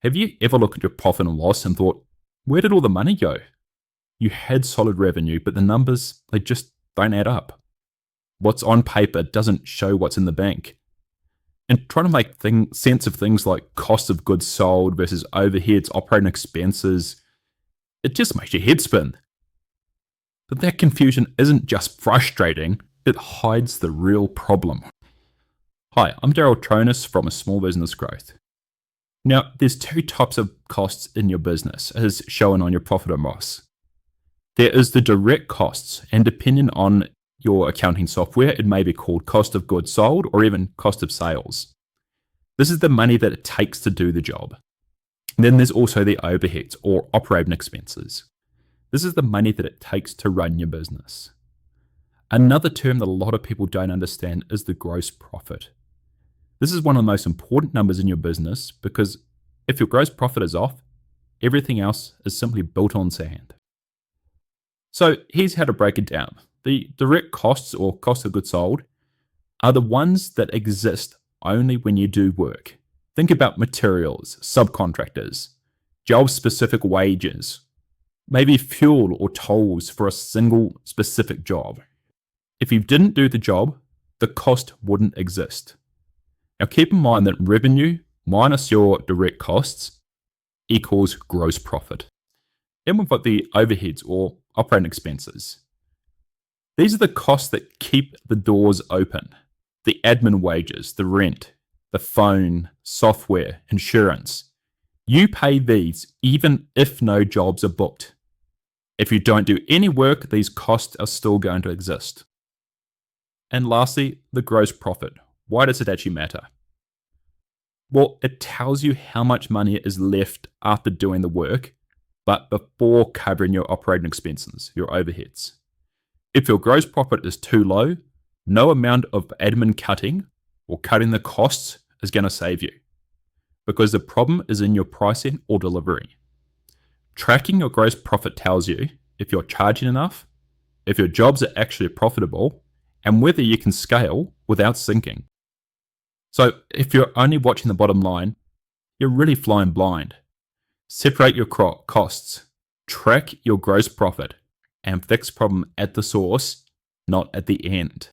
Have you ever looked at your profit and loss and thought, where did all the money go? You had solid revenue, but the numbers, they just don't add up. What's on paper doesn't show what's in the bank. And trying to make sense of things like cost of goods sold versus overheads, operating expenses, it just makes your head spin. But that confusion isn't just frustrating, it hides the real problem. Hi, I'm Daryl Tronis from A Small Business Growth. Now, there's two types of costs in your business, as shown on your profit and loss. There is the direct costs, and depending on your accounting software, it may be called cost of goods sold or even cost of sales. This is the money that it takes to do the job. Then there's also the overheads or operating expenses. This is the money that it takes to run your business. Another term that a lot of people don't understand is the gross profit. This is one of the most important numbers in your business because if your gross profit is off, everything else is simply built on sand. So here's how to break it down. The direct costs or cost of goods sold are the ones that exist only when you do work. Think about materials, subcontractors, job-specific wages, maybe fuel or tolls for a single specific job. If you didn't do the job, the cost wouldn't exist. Now keep in mind that revenue minus your direct costs equals gross profit. Then we've got the overheads or operating expenses. These are the costs that keep the doors open. The admin wages, the rent, the phone, software, insurance. You pay these even if no jobs are booked. If you don't do any work, these costs are still going to exist. And lastly, the gross profit. Why does it actually matter? Well, it tells you how much money is left after doing the work, but before covering your operating expenses, your overheads. If your gross profit is too low, no amount of admin cutting or cutting the costs is going to save you, because the problem is in your pricing or delivery. Tracking your gross profit tells you if you're charging enough, if your jobs are actually profitable, and whether you can scale without sinking. So if you're only watching the bottom line, you're really flying blind. Separate your costs, track your gross profit, and fix problem at the source, not at the end.